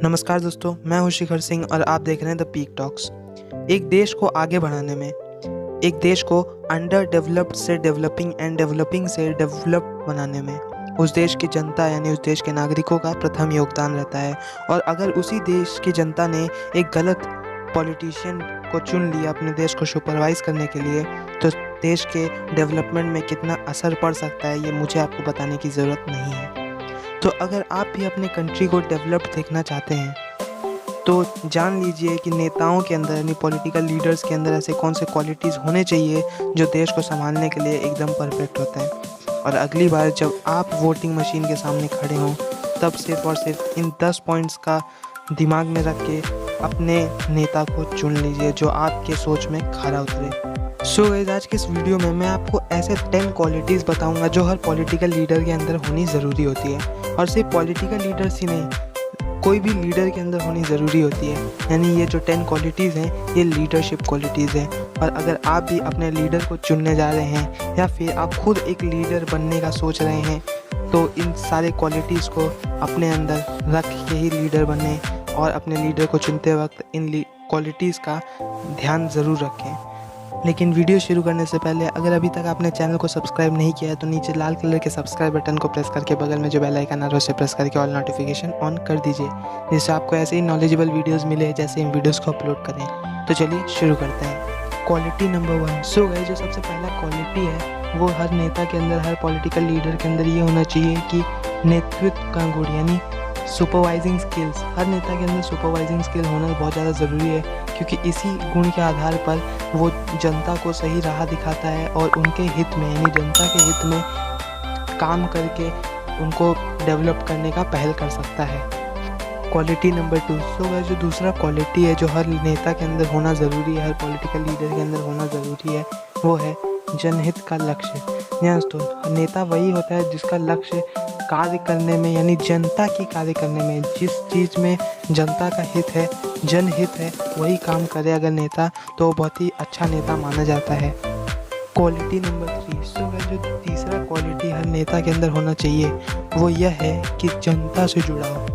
नमस्कार दोस्तों, मैं हूं शिखर सिंह और आप देख रहे हैं द पीक टॉक्स। एक देश को आगे बढ़ाने में, एक देश को अंडर डेवलप्ड से डेवलपिंग एंड डेवलपिंग से डेवलप्ड बनाने में उस देश की जनता यानी उस देश के नागरिकों का प्रथम योगदान रहता है। और अगर उसी देश की जनता ने एक गलत पॉलिटिशियन को चुन लिया अपने देश को सुपरवाइज करने के लिए, तो देश के डेवलपमेंट में कितना असर पड़ सकता है ये मुझे आपको बताने की ज़रूरत नहीं है। तो अगर आप भी अपने कंट्री को डेवलप्ड देखना चाहते हैं तो जान लीजिए कि नेताओं के अंदर यानी पॉलिटिकल लीडर्स के अंदर ऐसे कौन से क्वालिटीज़ होने चाहिए जो देश को संभालने के लिए एकदम परफेक्ट होता है। और अगली बार जब आप वोटिंग मशीन के सामने खड़े हों तब सिर्फ और सिर्फ इन 10 पॉइंट्स का दिमाग में रख के अपने नेता को चुन लीजिए जो आपके सोच में खरा उतरे। सो गाइस, आज के इस वीडियो में मैं आपको ऐसे 10 क्वालिटीज़ बताऊंगा जो हर पॉलिटिकल लीडर के अंदर होनी ज़रूरी होती है। और सिर्फ पॉलिटिकल लीडर्स ही नहीं, कोई भी लीडर के अंदर होनी ज़रूरी होती है। यानी ये जो 10 क्वालिटीज़ हैं ये लीडरशिप क्वालिटीज़ हैं। और अगर आप भी अपने लीडर को चुनने जा रहे हैं या फिर आप खुद एक लीडर बनने का सोच रहे हैं तो इन सारे क्वालिटीज़ को अपने अंदर रख के ही लीडर बने और अपने लीडर को चुनते वक्त इन क्वालिटीज़ का ध्यान ज़रूर रखें। लेकिन वीडियो शुरू करने से पहले अगर अभी तक आपने चैनल को सब्सक्राइब नहीं किया है तो नीचे लाल कलर के सब्सक्राइब बटन को प्रेस करके बगल में जो बेल आइकन आ रहा है उसे प्रेस करके ऑल नोटिफिकेशन ऑन कर दीजिए, जिससे आपको ऐसे ही नॉलेजेबल वीडियोस मिले जैसे इन वीडियोस को अपलोड करें। तो चलिए शुरू करते हैं। Quality number 1। सो गाइस, जो सबसे पहला क्वालिटी है वो हर नेता के अंदर, हर पॉलिटिकल लीडर के अंदर ये होना चाहिए कि नेतृत्व का गुण यानी सुपरवाइजिंग स्किल्स। हर नेता के अंदर सुपरवाइजिंग स्किल होना बहुत ज़्यादा ज़रूरी है, क्योंकि इसी गुण के आधार पर वो जनता को सही राह दिखाता है और उनके हित में यानी जनता के हित में काम करके उनको डेवलप करने का पहल कर सकता है। Quality number 2। सो गाइस, जो दूसरा क्वालिटी है जो हर नेता के अंदर होना ज़रूरी है, हर पॉलिटिकल लीडर के अंदर होना ज़रूरी है, वो है जनहित का लक्ष्य। दोस्तों, नेता वही होता है जिसका लक्ष्य कार्य करने में यानी जनता की कार्य करने में, जिस चीज़ में जनता का हित है, जनहित है, वही काम करे अगर नेता, तो वो बहुत ही अच्छा नेता माना जाता है। Quality number 3। सो गाइस, जो तीसरा क्वालिटी हर नेता के अंदर होना चाहिए वो यह है कि जनता से जुड़ा हो।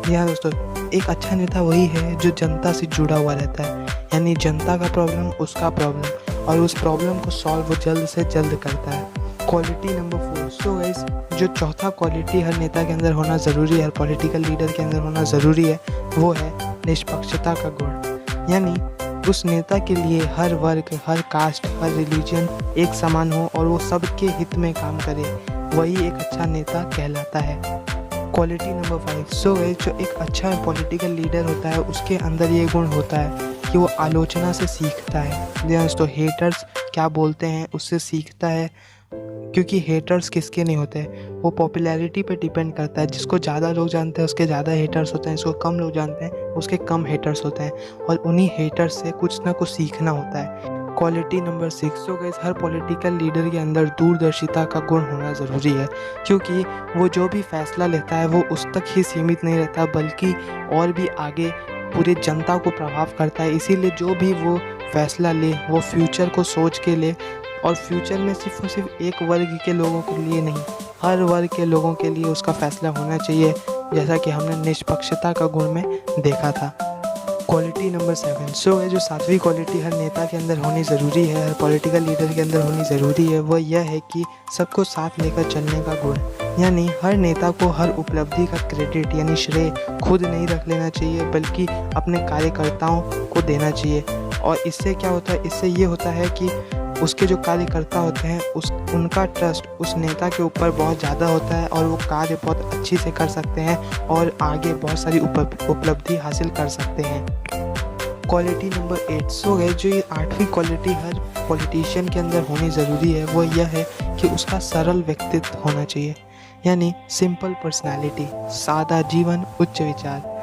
दोस्तों, एक अच्छा नेता वही है जो जनता से जुड़ा हुआ रहता है, यानी जनता का प्रॉब्लम उसका प्रॉब्लम और उस प्रॉब्लम को सॉल्व वो जल्द से जल्द करता है। Quality number 4। सो गाइस, जो चौथा क्वालिटी हर नेता के अंदर होना ज़रूरी है, हर पॉलिटिकल लीडर के अंदर होना ज़रूरी है, वो है निष्पक्षता का गुण। यानी उस नेता के लिए हर वर्ग, हर कास्ट, हर रिलीजन एक समान हो और वो सबके हित में काम करे, वही एक अच्छा नेता कहलाता है। Quality number 5। सो गाइस, जो एक अच्छा पॉलिटिकल लीडर होता है उसके अंदर ये गुण होता है कि वो आलोचना से सीखता है। दोस्तों, हेटर्स क्या बोलते हैं उससे सीखता है, क्योंकि हेटर्स किसके नहीं होते, वो पॉपुलैरिटी पे डिपेंड करता है। जिसको ज़्यादा लोग जानते हैं उसके ज़्यादा हेटर्स होते हैं, जिसको कम लोग जानते हैं उसके कम हेटर्स होते हैं, और उन्हीं हेटर्स से कुछ ना कुछ सीखना होता है। Quality number 6। सो गाइस, हर पॉलिटिकल लीडर के अंदर दूरदर्शिता का गुण होना ज़रूरी है, क्योंकि वो जो भी फैसला लेता है वो उस तक ही सीमित नहीं रहता बल्कि और भी आगे पूरे जनता को प्रभाव करता है। इसीलिए जो भी वो फैसला ले वो फ्यूचर को सोच के ले, और फ्यूचर में सिर्फ और सिर्फ एक वर्ग के लोगों के लिए नहीं, हर वर्ग के लोगों के लिए उसका फैसला होना चाहिए, जैसा कि हमने निष्पक्षता का गुण में देखा था। Quality number 7। सो है, जो सातवीं क्वालिटी हर नेता के अंदर होनी ज़रूरी है, हर पॉलिटिकल लीडर के अंदर होनी ज़रूरी है, वो यह है कि सबको साथ लेकर चलने का गुण। यानी हर नेता को हर उपलब्धि का क्रेडिट यानी श्रेय खुद नहीं रख लेना चाहिए बल्कि अपने कार्यकर्ताओं को देना चाहिए। और इससे क्या होता है, इससे ये होता है कि उसके जो कार्यकर्ता होते हैं उनका ट्रस्ट उस नेता के ऊपर बहुत ज़्यादा होता है और वो कार्य बहुत अच्छी से कर सकते हैं और आगे बहुत सारी उपलब्धि हासिल कर सकते हैं। Quality number 8। सो है, जो ये 8वीं क्वालिटी हर पॉलिटिशियन के अंदर होनी ज़रूरी है वो यह है कि उसका सरल व्यक्तित्व होना चाहिए, यानी सिंपल पर्सनैलिटी, सादा जीवन, उच्च विचार।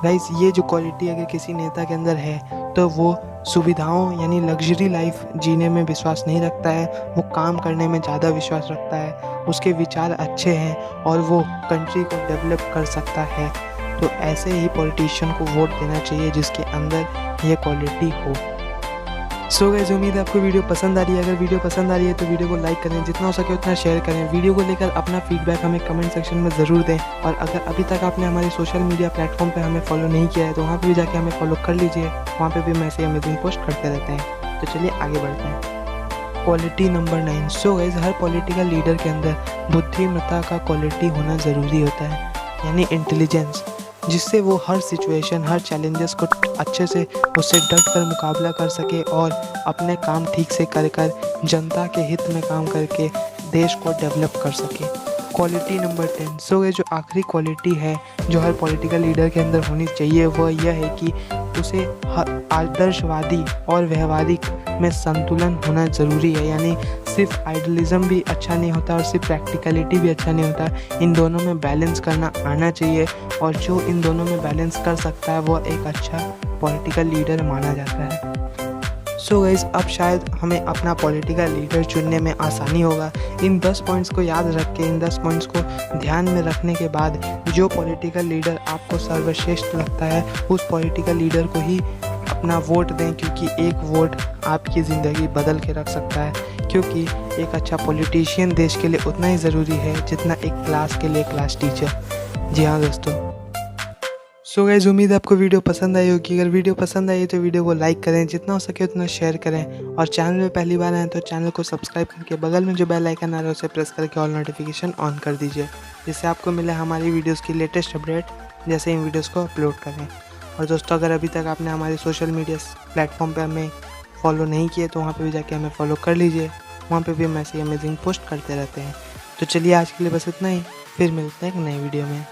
गाइस, ये जो क्वालिटी अगर किसी नेता के अंदर है तो वो सुविधाओं यानी लग्जरी लाइफ जीने में विश्वास नहीं रखता है, वो काम करने में ज़्यादा विश्वास रखता है, उसके विचार अच्छे हैं और वो कंट्री को डेवलप कर सकता है। तो ऐसे ही पॉलिटिशियन को वोट देना चाहिए जिसके अंदर ये क्वालिटी हो। सो गाइस, उम्मीद है आपको वीडियो पसंद आ रही है। अगर वीडियो पसंद आ रही है तो वीडियो को लाइक करें, जितना हो सके उतना शेयर करें। वीडियो को लेकर अपना फीडबैक हमें कमेंट सेक्शन में ज़रूर दें। और अगर अभी तक आपने हमारे सोशल मीडिया प्लेटफॉर्म पे हमें फॉलो नहीं किया है तो वहाँ पे भी जाके हमें फॉलो कर लीजिए। वहाँ पे भी हम ऐसे अमेजिंग पोस्ट करते रहते हैं। तो चलिए आगे बढ़ते हैं। Quality number 9। सो गाइस, हर पॉलिटिकल लीडर के अंदर बुद्धिमत्ता का क्वालिटी होना ज़रूरी होता है, यानी इंटेलिजेंस, जिससे वो हर सिचुएशन, हर चैलेंजेस को अच्छे से उससे डट कर मुकाबला कर सके और अपने काम ठीक से कर कर जनता के हित में काम करके देश को डेवलप कर सके। Quality number 10। सो ये जो आखिरी क्वालिटी है जो हर पॉलिटिकल लीडर के अंदर होनी चाहिए वह यह है कि उसे आदर्शवादी और व्यवहारिक में संतुलन होना ज़रूरी है, यानी सिर्फ आइडियलिज्म भी अच्छा नहीं होता और सिर्फ प्रैक्टिकलिटी भी अच्छा नहीं होता। इन दोनों में बैलेंस करना आना चाहिए और जो इन दोनों में बैलेंस कर सकता है वह एक अच्छा पॉलिटिकल लीडर माना जाता है। सो गाइस, अब शायद हमें अपना पॉलिटिकल लीडर चुनने में आसानी होगा। इन 10 पॉइंट्स को याद रख के, इन 10 पॉइंट्स को ध्यान में रखने के बाद जो पॉलिटिकल लीडर आपको सर्वश्रेष्ठ लगता है उस पॉलिटिकल लीडर को ही अपना वोट दें, क्योंकि एक वोट आपकी ज़िंदगी बदल के रख सकता है। क्योंकि एक अच्छा पॉलिटिशियन देश के लिए उतना ही ज़रूरी है जितना एक क्लास के लिए क्लास टीचर। जी हाँ दोस्तों। सो गाइस, उम्मीद है आपको वीडियो पसंद आई होगी। अगर वीडियो पसंद आई तो वीडियो को लाइक करें, जितना हो सके उतना शेयर करें। और चैनल में पहली बार आए तो चैनल को सब्सक्राइब करके बगल में जो बेल आइकन आ रहा है उसे प्रेस करके ऑल नोटिफिकेशन ऑन कर दीजिए, जिससे आपको मिले हमारी वीडियोज़ की लेटेस्ट अपडेट जैसे इन वीडियोज़ को अपलोड करें। और दोस्तों, अगर अभी तक आपने हमारे सोशल मीडिया प्लेटफॉर्म पर हमें फॉलो नहीं किए तो वहाँ पर भी जाके हमें फॉलो कर लीजिए। वहाँ पर भी हम ऐसी अमेजिंग पोस्ट करते रहते हैं। तो चलिए आज के लिए बस इतना ही, फिर मिलते हैं एक नई वीडियो में।